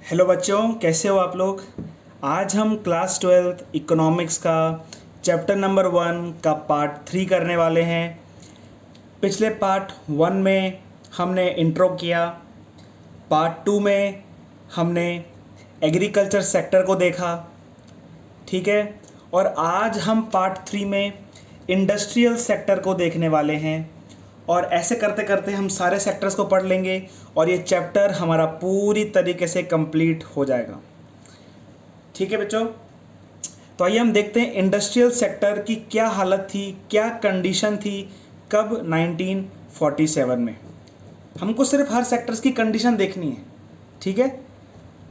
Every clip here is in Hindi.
हेलो बच्चों, कैसे हो आप लोग। आज हम क्लास 12 इकोनॉमिक्स का चैप्टर नंबर 1 का पार्ट 3 करने वाले हैं। पिछले पार्ट 1 में हमने इंट्रो किया, पार्ट 2 में हमने एग्रीकल्चर सेक्टर को देखा, ठीक है। और आज हम पार्ट 3 में इंडस्ट्रियल सेक्टर को देखने वाले हैं। और ऐसे करते करते हम सारे सेक्टर्स को पढ़ लेंगे और ये चैप्टर हमारा पूरी तरीके से कंप्लीट हो जाएगा, ठीक है बच्चों। तो आइए हम देखते हैं इंडस्ट्रियल सेक्टर की क्या हालत थी, क्या कंडीशन थी कब 1947 में। हमको सिर्फ हर सेक्टर्स की कंडीशन देखनी है, ठीक है।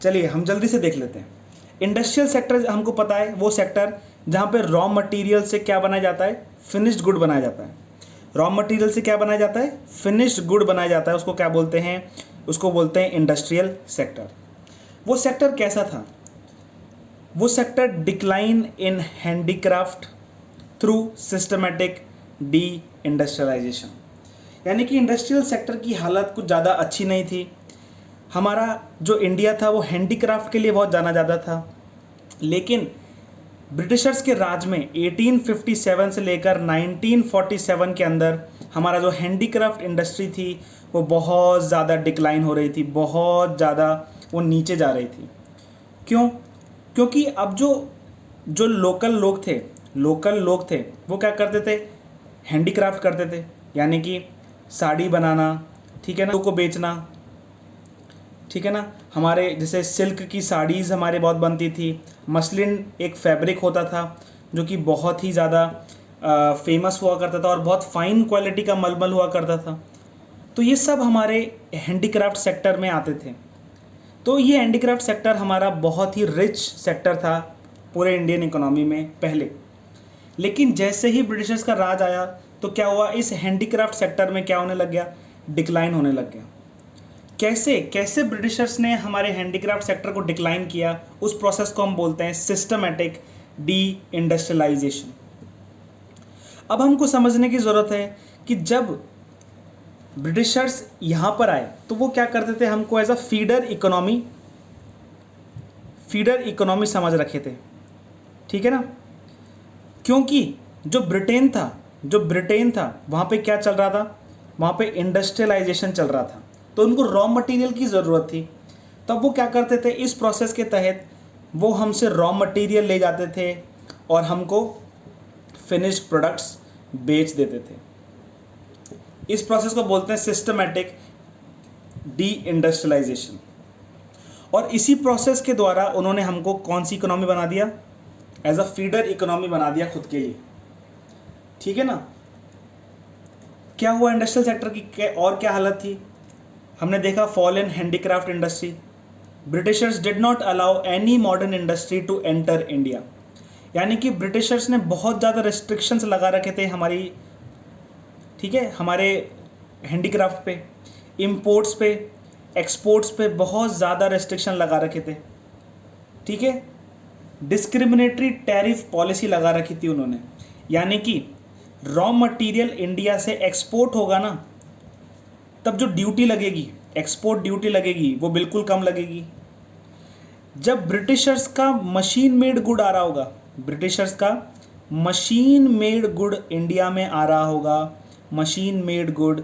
चलिए हम जल्दी से देख लेते हैं। इंडस्ट्रियल सेक्टर हमको पता है वो सेक्टर जहाँ पे रॉ मटेरियल से क्या बनाया जाता है, फिनिश्ड गुड बनाया जाता है। रॉ मटेरियल से क्या बनाया जाता है, फिनिश्ड गुड बनाया जाता है। उसको क्या बोलते हैं, उसको बोलते हैं इंडस्ट्रियल सेक्टर। वो सेक्टर कैसा था, वो sector decline in handicraft through systematic deindustrialisation. यानी कि इंडस्ट्रियल सेक्टर की हालत कुछ ज़्यादा अच्छी नहीं थी। हमारा जो इंडिया था वो हैंडीक्राफ्ट के लिए बहुत जाना जाता था, लेकिन ब्रिटिशर्स के राज में 1857 से लेकर 1947 के अंदर हमारा जो हैंडीक्राफ्ट इंडस्ट्री थी वो बहुत ज़्यादा डिक्लाइन हो रही थी, बहुत ज़्यादा वो नीचे जा रही थी। क्यों? क्योंकि अब जो लोकल लोग थे वो क्या करते थे, हैंडीक्राफ्ट करते थे। यानी कि साड़ी बनाना, ठीक है ना, को बेचना, ठीक है ना। हमारे जैसे सिल्क की साड़ीज़ हमारे बहुत बनती थी। मसलिन एक फैब्रिक होता था जो कि बहुत ही ज़्यादा फेमस हुआ करता था और बहुत फाइन क्वालिटी का मलमल हुआ करता था। तो ये सब हमारे हैंडीक्राफ्ट सेक्टर में आते थे। तो ये हैंडीक्राफ्ट सेक्टर हमारा बहुत ही रिच सेक्टर था पूरे इंडियन इकोनॉमी में पहले। लेकिन जैसे ही ब्रिटिशर्स का राज आया तो क्या हुआ, इस हैंडीक्राफ्ट सेक्टर में क्या होने लग गया, डिक्लाइन होने लग गया। कैसे ब्रिटिशर्स ने हमारे हैंडीक्राफ्ट सेक्टर को डिक्लाइन किया, उस प्रोसेस को हम बोलते हैं सिस्टमैटिक डी इंडस्ट्रियलाइजेशन। अब हमको समझने की ज़रूरत है कि जब ब्रिटिशर्स यहाँ पर आए तो वो क्या करते थे, हमको एज अ फीडर इकोनॉमी समझ रखे थे, ठीक है ना। क्योंकि जो ब्रिटेन था वहाँ पे क्या चल रहा था, वहाँ पे इंडस्ट्रियलाइजेशन चल रहा था। तो उनको रॉ मटेरियल की ज़रूरत थी। तब वो क्या करते थे, इस प्रोसेस के तहत वो हमसे रॉ मटेरियल ले जाते थे और हमको फिनिश्ड प्रोडक्ट्स बेच देते थे। इस प्रोसेस को बोलते हैं सिस्टमैटिक डी इंडस्ट्रियलाइजेशन। और इसी प्रोसेस के द्वारा उन्होंने हमको कौन सी इकोनॉमी बना दिया, एज अ फीडर इकोनॉमी बना दिया खुद के लिए, ठीक है ना। क्या हुआ इंडस्ट्रियल सेक्टर की और क्या हालत थी, हमने देखा fall in handicraft industry. Britishers did not allow any modern industry to enter India. यानी कि ब्रिटिशर्स ने बहुत ज़्यादा रेस्ट्रिक्शंस लगा रखे थे हमारी, ठीक है, हमारे हैंडीक्राफ्ट पे, इंपोर्ट्स पे, एक्सपोर्ट्स पे बहुत ज़्यादा रेस्ट्रिक्शन लगा रखे थे, ठीक है। डिस्क्रिमिनेटरी टैरिफ पॉलिसी लगा रखी थी उन्होंने। यानी कि रॉ मटेरियल इंडिया से एक्सपोर्ट होगा ना, तब जो ड्यूटी लगेगी, एक्सपोर्ट ड्यूटी लगेगी, वो बिल्कुल कम लगेगी। जब ब्रिटिशर्स का मशीन मेड गुड आ रहा होगा, ब्रिटिशर्स का मशीन मेड गुड इंडिया में आ रहा होगा, मशीन मेड गुड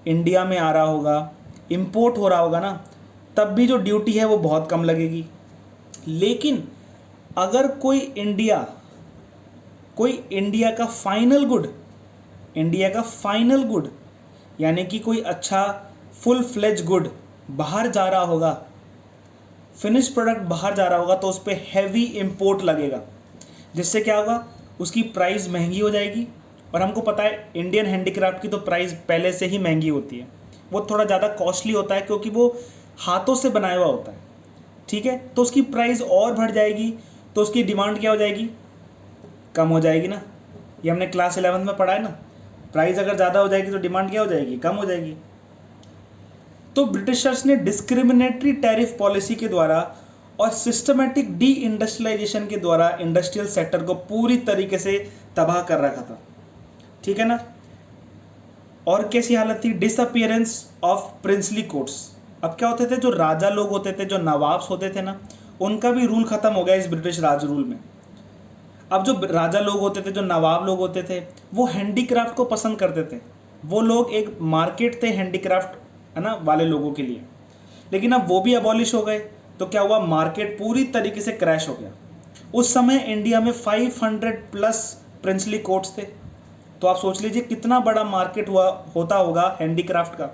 इंडिया में आ रहा होगा, इंपोर्ट हो रहा होगा ना, तब भी जो ड्यूटी है वो बहुत कम लगेगी। लेकिन अगर कोई इंडिया का फाइनल गुड यानी कि कोई अच्छा फुल फ्लेज गुड बाहर जा रहा होगा, फिनिश प्रोडक्ट बाहर जा रहा होगा, तो उस पर हैवी इंपोर्ट लगेगा, जिससे क्या होगा, उसकी प्राइस महंगी हो जाएगी। और हमको पता है इंडियन हैंडीक्राफ्ट की तो प्राइस पहले से ही महंगी होती है, वो थोड़ा ज़्यादा कॉस्टली होता है क्योंकि वो हाथों से बनाया हुआ होता है, ठीक है। तो उसकी प्राइस और बढ़ जाएगी, तो उसकी डिमांड क्या हो जाएगी, कम हो जाएगी ना। ये हमने क्लास 11 में पढ़ा है ना, प्राइस अगर ज़्यादा हो जाएगी तो डिमांड क्या हो जाएगी, कम हो जाएगी। तो ब्रिटिशर्स ने डिस्क्रिमिनेटरी टैरिफ पॉलिसी के द्वारा और सिस्टमैटिक डी इंडस्ट्रियलाइजेशन के द्वारा इंडस्ट्रियल सेक्टर को पूरी तरीके से तबाह कर रखा था, ठीक है ना। और कैसी हालत थी, डिसअपियरेंस ऑफ प्रिंसली कोर्ट्स। अब क्या होते थे, जो राजा लोग होते थे, जो नवाब्स होते थे ना, उनका भी रूल खत्म हो गया इस ब्रिटिश राज रूल में। अब जो राजा लोग होते थे, जो नवाब लोग होते थे, वो हैंडीक्राफ्ट को पसंद करते थे। वो लोग एक मार्केट थे हैंडीक्राफ्ट, है ना, वाले लोगों के लिए। लेकिन अब वो भी अबॉलिश हो गए, तो क्या हुआ, मार्केट पूरी तरीके से क्रैश हो गया। उस समय इंडिया में 500 प्लस प्रिंसली कोर्ट्स थे। तो आप सोच लीजिए कितना बड़ा मार्केट होता होगा हैंडीक्राफ्ट का।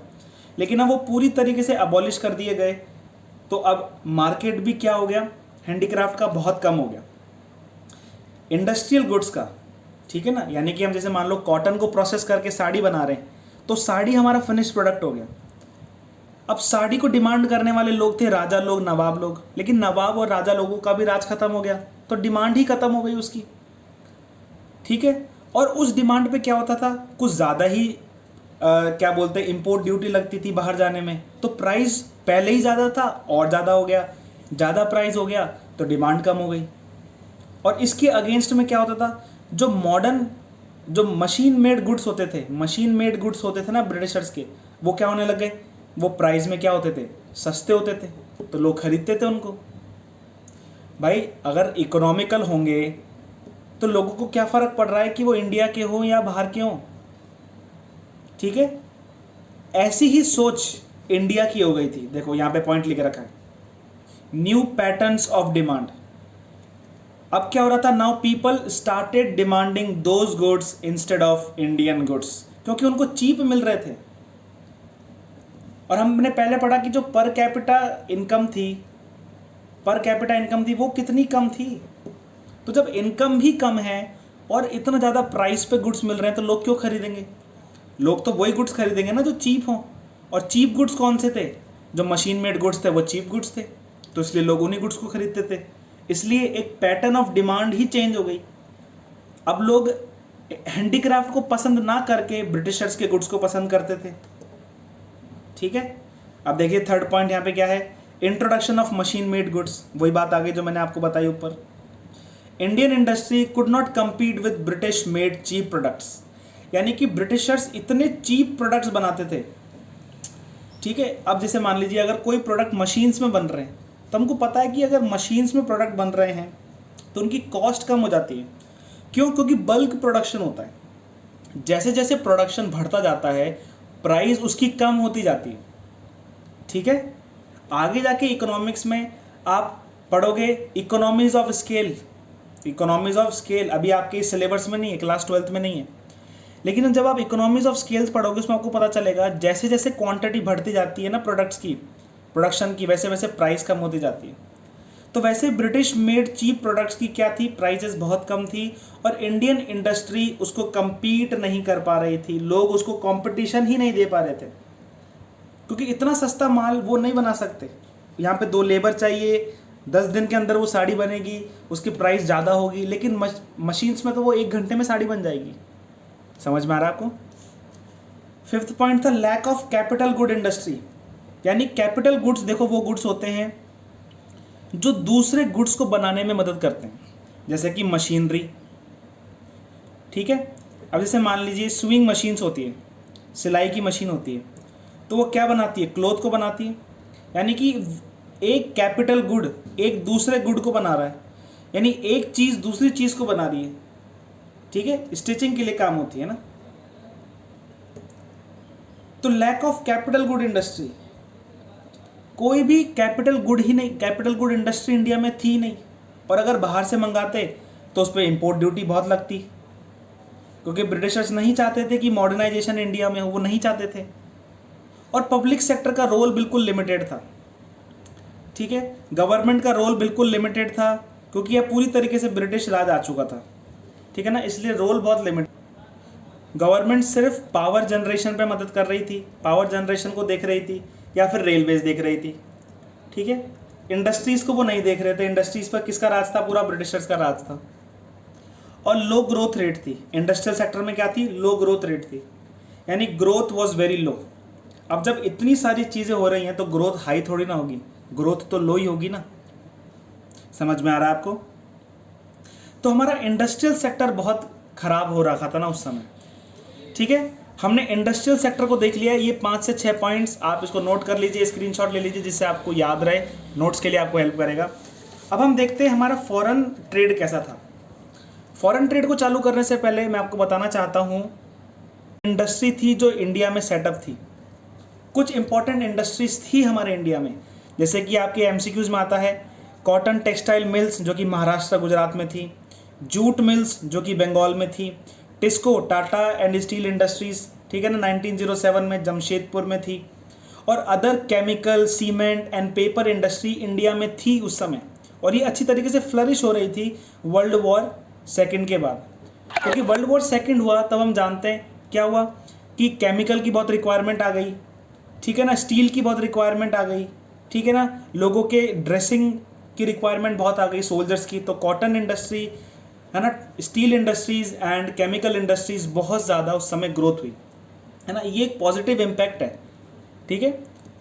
लेकिन अब वो पूरी तरीके से अबॉलिश कर दिए गए, तो अब मार्केट भी क्या हो गया, हैंडीक्राफ्ट का बहुत कम हो गया। इंडस्ट्रियल गुड्स का, ठीक है ना, यानी कि हम जैसे मान लो कॉटन को प्रोसेस करके साड़ी बना रहे हैं, तो साड़ी हमारा फिनिश प्रोडक्ट हो गया। अब साड़ी को डिमांड करने वाले लोग थे राजा लोग, नवाब लोग, लेकिन नवाब और राजा लोगों का भी राज खत्म हो गया, तो डिमांड ही खत्म हो गई उसकी, ठीक है। और उस डिमांड पे क्या होता था, कुछ ज़्यादा ही क्या बोलते हैं, इम्पोर्ट ड्यूटी लगती थी बाहर जाने में, तो प्राइस पहले ही ज़्यादा था और ज़्यादा हो गया, ज़्यादा प्राइस हो गया तो डिमांड कम हो गई। और इसके अगेंस्ट में क्या होता था, जो मॉडर्न, जो मशीन मेड गुड्स होते थे, मशीन मेड गुड्स होते थे ना ब्रिटिशर्स के, वो क्या होने लग गए, वो प्राइस में क्या होते थे, सस्ते होते थे, तो लोग खरीदते थे उनको। भाई अगर इकोनॉमिकल होंगे तो लोगों को क्या फ़र्क पड़ रहा है कि वो इंडिया के हो या बाहर के हों, ठीक है। ऐसी ही सोच इंडिया की हो गई थी। देखो यहाँ पे पॉइंट लिख रखा है, न्यू पैटर्न्स ऑफ डिमांड। अब क्या हो रहा था, now people started demanding those goods instead of Indian goods, क्योंकि उनको चीप मिल रहे थे। और हमने पहले पढ़ा कि जो पर कैपिटा इनकम थी वो कितनी कम थी। तो जब इनकम भी कम है और इतना ज़्यादा प्राइस पे गुड्स मिल रहे हैं, तो लोग क्यों खरीदेंगे, लोग तो वही गुड्स खरीदेंगे ना जो चीप हों। और चीप गुड्स कौन से थे, जो मशीन मेड गुड्स थे वो चीप गुड्स थे, तो इसलिए लोग उन्हीं गुड्स को खरीदते थे। इसलिए एक pattern of demand he change हो गई। अब लोग हैंडीक्राफ्ट को पसंद ना करके ब्रिटिशर्स के गुड्स को पसंद करते थे, ठीक है। अब देखिए थर्ड पॉइंट यहाँ पे क्या है, introduction of machine made goods. वही बात आ गई जो मैंने आपको बताई ऊपर। Indian industry could not compete with British made cheap products, यानी कि ब्रिटिशर्स इतने चीप प्रोडक्ट्स बनाते थे, ठीक है। अब जैसे मान लीजिए अगर कोई प्रोडक्ट मशीन्स में बन रहे हैं, तो हमको पता है कि अगर मशीन्स में प्रोडक्ट बन रहे हैं तो उनकी कॉस्ट कम हो जाती है। क्यों, क्योंकि बल्क प्रोडक्शन होता है। जैसे जैसे प्रोडक्शन बढ़ता जाता है, प्राइस उसकी कम होती जाती है, ठीक है। आगे जाके इकोनॉमिक्स में आप पढ़ोगे economies of scale. Economies of scale अभी आपके सिलेबस में नहीं है, क्लास 12th में नहीं है, लेकिन जब आप इकोनॉमीज ऑफ स्केल्स पढ़ोगे उसमें आपको पता चलेगा जैसे जैसे क्वांटिटी बढ़ती जाती है ना प्रोडक्ट्स की, प्रोडक्शन की, वैसे वैसे प्राइस कम होती जाती है। तो वैसे ब्रिटिश मेड चीप प्रोडक्ट्स की क्या थी, प्राइसेस बहुत कम थी, और इंडियन इंडस्ट्री उसको compete नहीं कर पा रही थी, लोग उसको कंपटीशन ही नहीं दे पा रहे थे, क्योंकि इतना सस्ता माल वो नहीं बना सकते। यहाँ पे 2 लेबर चाहिए, 10 दिन के अंदर वो साड़ी बनेगी, उसकी प्राइस ज़्यादा होगी, लेकिन मशीन्स में तो वो 1 घंटे में साड़ी बन जाएगी। समझ में आ रहा है आपको। 5th पॉइंट था lack of capital good industry, यानी कैपिटल गुड्स, देखो वो गुड्स होते हैं जो दूसरे गुड्स को बनाने में मदद करते हैं, जैसे कि मशीनरी, ठीक है। अब जैसे मान लीजिए स्विंग मशीन्स होती है, सिलाई की मशीन होती है, तो वो क्या बनाती है, क्लॉथ को बनाती है। यानी कि एक कैपिटल गुड एक दूसरे गुड को बना रहा है, यानी एक चीज़ दूसरी चीज़ को बना रही है, ठीक है। स्टिचिंग के लिए काम होती है ना। तो lack of capital good industry, कोई भी कैपिटल गुड ही नहीं, कैपिटल गुड इंडस्ट्री इंडिया में थी नहीं। और अगर बाहर से मंगाते तो उस पर इम्पोर्ट ड्यूटी बहुत लगती, क्योंकि ब्रिटिशर्स नहीं चाहते थे कि मॉडर्नाइजेशन इंडिया में हो, वो नहीं चाहते थे। और पब्लिक सेक्टर का रोल बिल्कुल लिमिटेड था, ठीक है। गवर्नमेंट का रोल बिल्कुल लिमिटेड था, क्योंकि यह पूरी तरीके से ब्रिटिश राज आ चुका था, ठीक है ना, इसलिए रोल बहुत लिमिटेड। गवर्नमेंट सिर्फ पावर जनरेशन पे मदद कर रही थी, पावर जनरेशन को देख रही थी, या फिर रेलवेज देख रही थी, ठीक है। इंडस्ट्रीज़ को वो नहीं देख रहे थे। इंडस्ट्रीज़ पर किसका राज था, पूरा ब्रिटिशर्स का राज था। और लो ग्रोथ रेट थी इंडस्ट्रियल सेक्टर में, क्या थी, लो ग्रोथ रेट थी, यानी ग्रोथ वॉज वेरी लो। अब जब इतनी सारी चीज़ें हो रही हैं तो ग्रोथ हाई थोड़ी ना होगी, ग्रोथ तो लो ही होगी ना। समझ में आ रहा है आपको। तो हमारा इंडस्ट्रियल सेक्टर बहुत ख़राब हो रखा था ना उस समय, ठीक है। हमने इंडस्ट्रियल सेक्टर को देख लिया है। ये 5 से 6 पॉइंट्स आप इसको नोट कर लीजिए, स्क्रीनशॉट ले लीजिए, जिससे आपको याद रहे, नोट्स के लिए आपको हेल्प करेगा। अब हम देखते हैं हमारा फॉरेन ट्रेड कैसा था। फॉरेन ट्रेड को चालू करने से पहले मैं आपको बताना चाहता हूँ इंडस्ट्री थी जो इंडिया में सेटअप थी। कुछ इंपॉर्टेंट इंडस्ट्रीज थी हमारे इंडिया में, जैसे कि आपके एमसीक्यूज में आता है कॉटन टेक्सटाइल मिल्स जो कि महाराष्ट्र गुजरात में थी, जूट मिल्स जो कि बंगाल में थी, TISCO Tata and steel industries, ठीक है ना, 1907 में जमशेदपुर में थी, और other chemical cement and paper industry India में थी उस समय, और ये अच्छी तरीके से फ्लरिश हो रही थी वर्ल्ड वॉर सेकेंड के बाद। क्योंकि वर्ल्ड वॉर सेकेंड हुआ तब हम जानते हैं क्या हुआ कि केमिकल की बहुत रिक्वायरमेंट आ गई, ठीक है ना, स्टील की बहुत रिक्वायरमेंट आ गई, ठीक है ना, लोगों के ड्रेसिंग की रिक्वायरमेंट बहुत आ गई सोल्जर्स की, तो कॉटन इंडस्ट्री है ना, steel industries and chemical industries बहुत ज़्यादा उस समय ग्रोथ हुई, है ना। ये एक पॉजिटिव इम्पैक्ट है, ठीक है।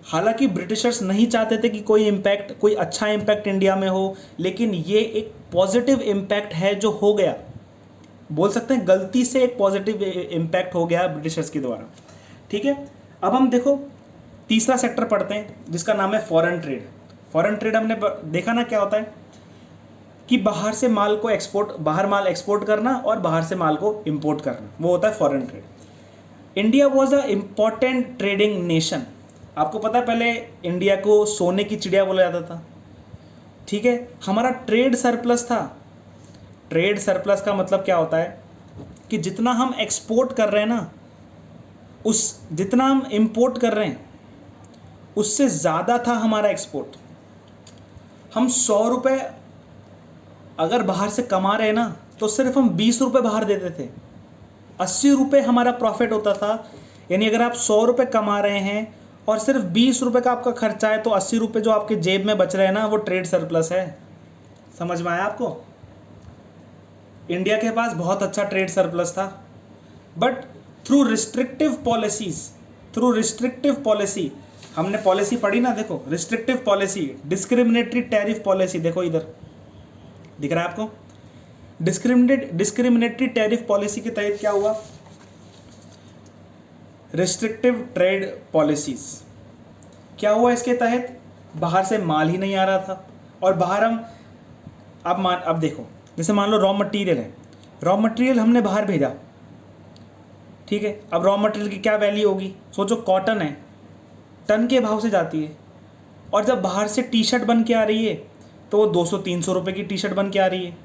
हालांकि ब्रिटिशर्स नहीं चाहते थे कि कोई अच्छा इम्पैक्ट इंडिया में हो, लेकिन ये एक पॉजिटिव इम्पैक्ट है जो हो गया, बोल सकते हैं गलती से एक पॉजिटिव इम्पैक्ट हो गया ब्रिटिशर्स के द्वारा, ठीक है। अब हम देखो तीसरा सेक्टर पढ़ते हैं जिसका नाम है फॉरेन ट्रेड। फॉरेन ट्रेड हमने देखा ना क्या होता है कि बाहर से माल को बाहर माल एक्सपोर्ट करना और बाहर से माल को इंपोर्ट करना, वो होता है foreign trade. India was a important trading nation. आपको पता है पहले इंडिया को सोने की चिड़िया बोला जाता था, ठीक है। हमारा ट्रेड सरप्लस था। ट्रेड सरप्लस का मतलब क्या होता है कि जितना हम एक्सपोर्ट कर रहे हैं ना, जितना हम इंपोर्ट कर रहे हैं उससे ज़्यादा था हमारा एक्सपोर्ट। हम 100 रुपये अगर बाहर से कमा रहे हैं ना, तो सिर्फ हम 20 रुपये बाहर देते थे, 80 रुपये हमारा प्रॉफिट होता था। यानी अगर आप 100 रुपये कमा रहे हैं और सिर्फ 20 रुपये का आपका खर्चा है, तो 80 रुपये जो आपके जेब में बच रहे हैं ना, वो ट्रेड सरप्लस है। समझ में आया आपको? इंडिया के पास बहुत अच्छा ट्रेड सरप्लस था, बट थ्रू रिस्ट्रिक्टिव पॉलिसी, हमने पॉलिसी पढ़ी ना, देखो restrictive policy, discriminatory tariff policy, देखो इधर दिख रहा है आपको, डिस्क्रिमिनेटरी टैरिफ पॉलिसी के तहत क्या हुआ, रिस्ट्रिक्टिव ट्रेड पॉलिसीज क्या हुआ इसके तहत, बाहर से माल ही नहीं आ रहा था, और बाहर हम अब देखो, जैसे मान लो रॉ मटेरियल हमने बाहर भेजा, ठीक है। अब रॉ मटेरियल की क्या वैल्यू होगी, सोचो कॉटन है, टन के भाव से जाती है, और जब बाहर से टी शर्ट बन के आ रही है तो वो 200-300 रुपये की टी शर्ट बन के आ रही है,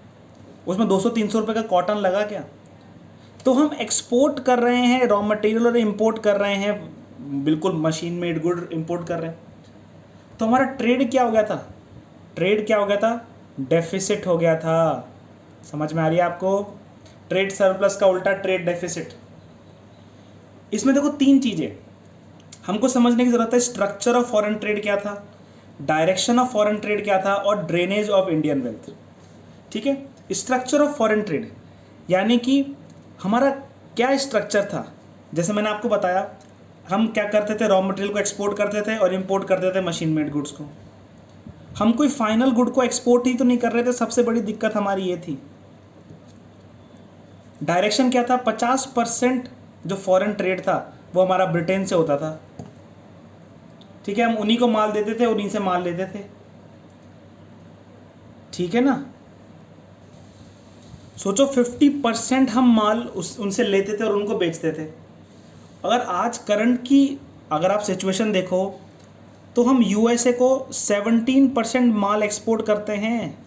उसमें 200-300 रुपये का कॉटन लगा क्या। तो हम एक्सपोर्ट कर रहे हैं रॉ मटेरियल और इंपोर्ट कर रहे हैं बिल्कुल मशीन मेड गुड इंपोर्ट कर रहे हैं, तो हमारा ट्रेड क्या हो गया था, डेफिसिट हो गया था। समझ में आ रही है आपको? ट्रेड सरप्लस का उल्टा ट्रेड डेफिसिट। इसमें देखो 3 चीज़ें हमको समझने की ज़रूरत है। स्ट्रक्चर ऑफ फॉरेन ट्रेड क्या था, डायरेक्शन ऑफ फॉरेन ट्रेड क्या था, और ड्रेनेज ऑफ इंडियन वेल्थ, ठीक है। स्ट्रक्चर ऑफ फॉरेन ट्रेड यानी कि हमारा क्या स्ट्रक्चर था। जैसे मैंने आपको बताया, हम क्या करते थे, रॉ मटेरियल को एक्सपोर्ट करते थे और इंपोर्ट करते थे मशीन मेड गुड्स को। हम कोई फाइनल गुड को एक्सपोर्ट ही तो नहीं कर रहे थे, सबसे बड़ी दिक्कत हमारी ये थी। डायरेक्शन क्या था, 50% जो फॉरेन ट्रेड था वो हमारा ब्रिटेन से होता था, ठीक है। हम उन्हीं को माल देते थे, उन्हीं से माल लेते थे, ठीक है ना। सोचो 50% हम माल उनसे लेते थे और उनको बेचते थे। अगर आज करंट की अगर आप सिचुएशन देखो तो हम यूएसए को 17% माल एक्सपोर्ट करते हैं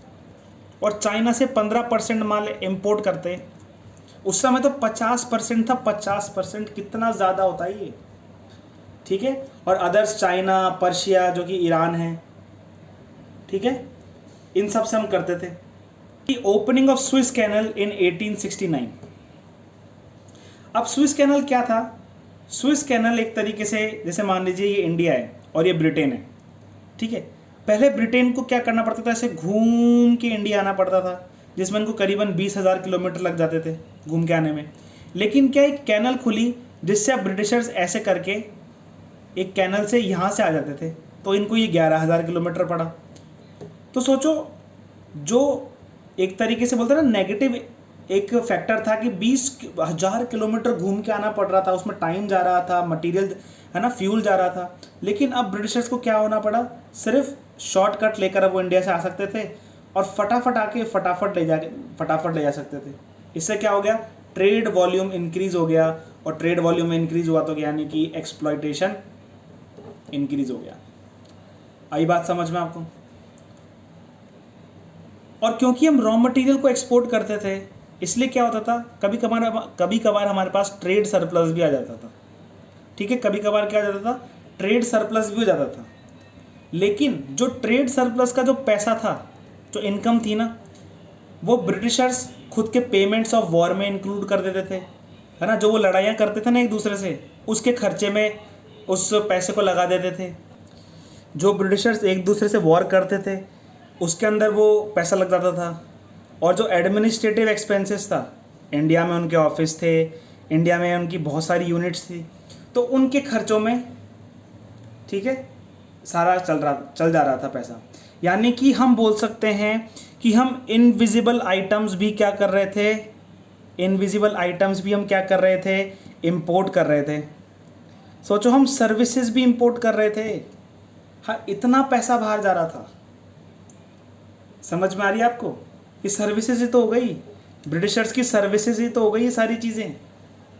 और चाइना से 15% माल इंपोर्ट करते हैं। उस समय तो 50% था, 50% कितना ज़्यादा होता है ये, ठीक है। और अदर्स चाइना, पर्शिया जो कि ईरान है, ठीक है, इन सब से हम करते थे। ओपनिंग ऑफ स्विस कैनल इन 1869। अब स्विस कैनल क्या था, स्विस कैनल एक तरीके से जैसे मान लीजिए ये इंडिया है और ये ब्रिटेन है, ठीक है। पहले ब्रिटेन को क्या करना पड़ता था, ऐसे घूम के इंडिया आना पड़ता था, जिसमें इनको करीबन 20,000 किलोमीटर लग जाते थे घूम के आने में। लेकिन क्या एक कैनल खुली जिससे अब ब्रिटिशर्स ऐसे करके एक कैनल से यहाँ से आ जाते थे, तो इनको ये 11,000 किलोमीटर पड़ा। तो सोचो, जो एक तरीके से बोलते हैं ना नेगेटिव एक फैक्टर था कि 20,000 किलोमीटर घूम के आना पड़ रहा था, उसमें टाइम जा रहा था, मटेरियल है ना, फ्यूल जा रहा था। लेकिन अब ब्रिटिशर्स को क्या होना पड़ा, सिर्फ शॉर्टकट लेकर अब वो इंडिया से आ सकते थे और फटाफट आके फटाफट ले जा सकते थे। इससे क्या हो गया, ट्रेड वॉल्यूम इंक्रीज हो गया, और ट्रेड वॉल्यूम में इंक्रीज हुआ तो यानी कि एक्सप्लॉयटेशन इंक्रीज हो गया। आई बात समझ में आपको? और क्योंकि हम रॉ मटेरियल को एक्सपोर्ट करते थे, इसलिए क्या होता था, कभी कभार हमारे पास ट्रेड सरप्लस भी आ जाता था। ठीक है, कभी कभार क्या हो जाता था, ट्रेड सरप्लस भी हो जाता था। लेकिन जो ट्रेड सरप्लस का जो पैसा था, जो इनकम थी ना, वो ब्रिटिशर्स खुद के पेमेंट्स ऑफ वॉर में इंक्लूड कर देते थे, है ना। जो वो लड़ाइयाँ करते थे ना एक दूसरे से, उसके खर्चे में उस पैसे को लगा देते थे। जो ब्रिटिशर्स एक दूसरे से वॉर करते थे उसके अंदर वो पैसा लग जाता था। और जो एडमिनिस्ट्रेटिव एक्सपेंसेस था, इंडिया में उनके ऑफिस थे, इंडिया में उनकी बहुत सारी यूनिट्स थी, तो उनके खर्चों में, ठीक है, सारा चल जा रहा था पैसा। यानी कि हम बोल सकते हैं कि हम इनविजिबल आइटम्स भी क्या कर रहे थे, इनविजिबल आइटम्स भी हम क्या कर रहे थे, इंपोर्ट कर रहे थे। सोचो, हम सर्विसेज भी इंपोर्ट कर रहे थे। हाँ, इतना पैसा बाहर जा रहा था। समझ में आ रही है आपको? ये सर्विसेज ही तो हो गई, ब्रिटिशर्स की सर्विसेज ही तो हो गई ये सारी चीज़ें।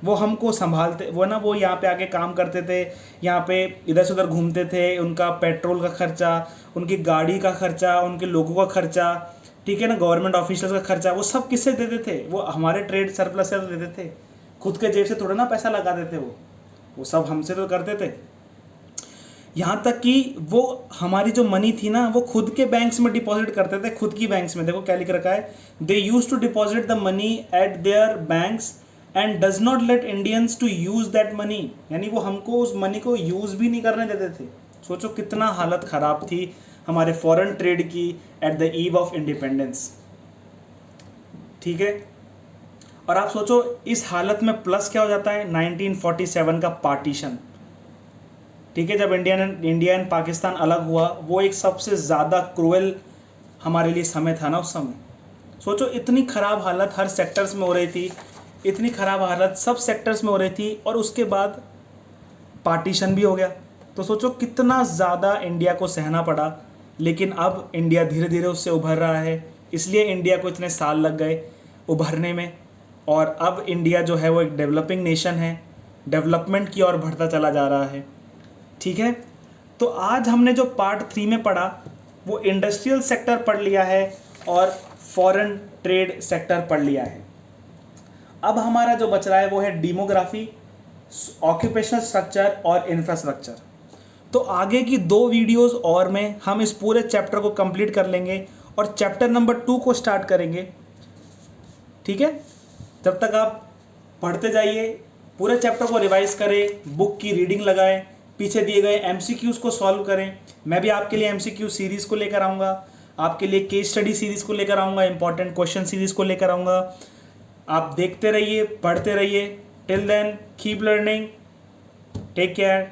वो हमको संभालते, वो ना, वो यहाँ पे आके काम करते थे, यहाँ पे इधर से उधर घूमते थे, उनका पेट्रोल का खर्चा, उनकी गाड़ी का खर्चा, उनके लोगों का खर्चा, ठीक है ना, गवर्नमेंट ऑफिशियल्स का खर्चा, वो सब किससे देते थे? वो हमारे ट्रेड सरप्लस से तो देते थे, खुद के जेब से थोड़ा ना पैसा लगाते थे। वो सब हमसे तो करते थे। यहाँ तक कि वो हमारी जो मनी थी ना, वो खुद के बैंक्स में डिपॉजिट करते थे, खुद की बैंक्स में। देखो क्या लिख रखा है, they use to deposit the money at their banks and does not let Indians to use that money. यानी वो हमको उस मनी को यूज भी नहीं करने देते थे। सोचो कितना हालत खराब थी हमारे फॉरेन ट्रेड की at the eve of independence. ठीक है, और आप सोचो इस हालत में प्लस क्या हो जाता है, 1947 का पार्टीशन। ठीक है, जब इंडिया एंड पाकिस्तान अलग हुआ, वो एक सबसे ज़्यादा क्रूएल हमारे लिए समय था ना उस समय। सोचो इतनी ख़राब हालत हर सेक्टर्स में हो रही थी, इतनी ख़राब हालत सब सेक्टर्स में हो रही थी, और उसके बाद पार्टीशन भी हो गया। तो सोचो कितना ज़्यादा इंडिया को सहना पड़ा। लेकिन अब इंडिया धीरे धीरे उससे उभर रहा है, इसलिए इंडिया को इतने साल लग गए उभरने में। और अब इंडिया जो है वो एक डेवलपिंग नेशन है, डेवलपमेंट की ओर बढ़ता चला जा रहा है। ठीक है, तो आज हमने जो पार्ट 3 में पढ़ा वो इंडस्ट्रियल सेक्टर पढ़ लिया है और फॉरेन ट्रेड सेक्टर पढ़ लिया है। अब हमारा जो बच रहा है वो है डेमोग्राफी, ऑक्यूपेशनल स्ट्रक्चर और इंफ्रास्ट्रक्चर। तो आगे की 2 वीडियोस और में हम इस पूरे चैप्टर को कंप्लीट कर लेंगे और चैप्टर नंबर 2 को स्टार्ट करेंगे। ठीक है, जब तक आप पढ़ते जाइए, पूरे चैप्टर को रिवाइज करें, बुक की रीडिंग लगाएं, पीछे दिए गए एमसीक्यूज़ को सॉल्व करें। मैं भी आपके लिए एमसीक्यू सीरीज़ को लेकर आऊँगा, आपके लिए केस स्टडी सीरीज़ को लेकर आऊँगा, इंपॉर्टेंट क्वेश्चन सीरीज़ को लेकर आऊँगा। आप देखते रहिए, पढ़ते रहिए। Till then keep learning, take care.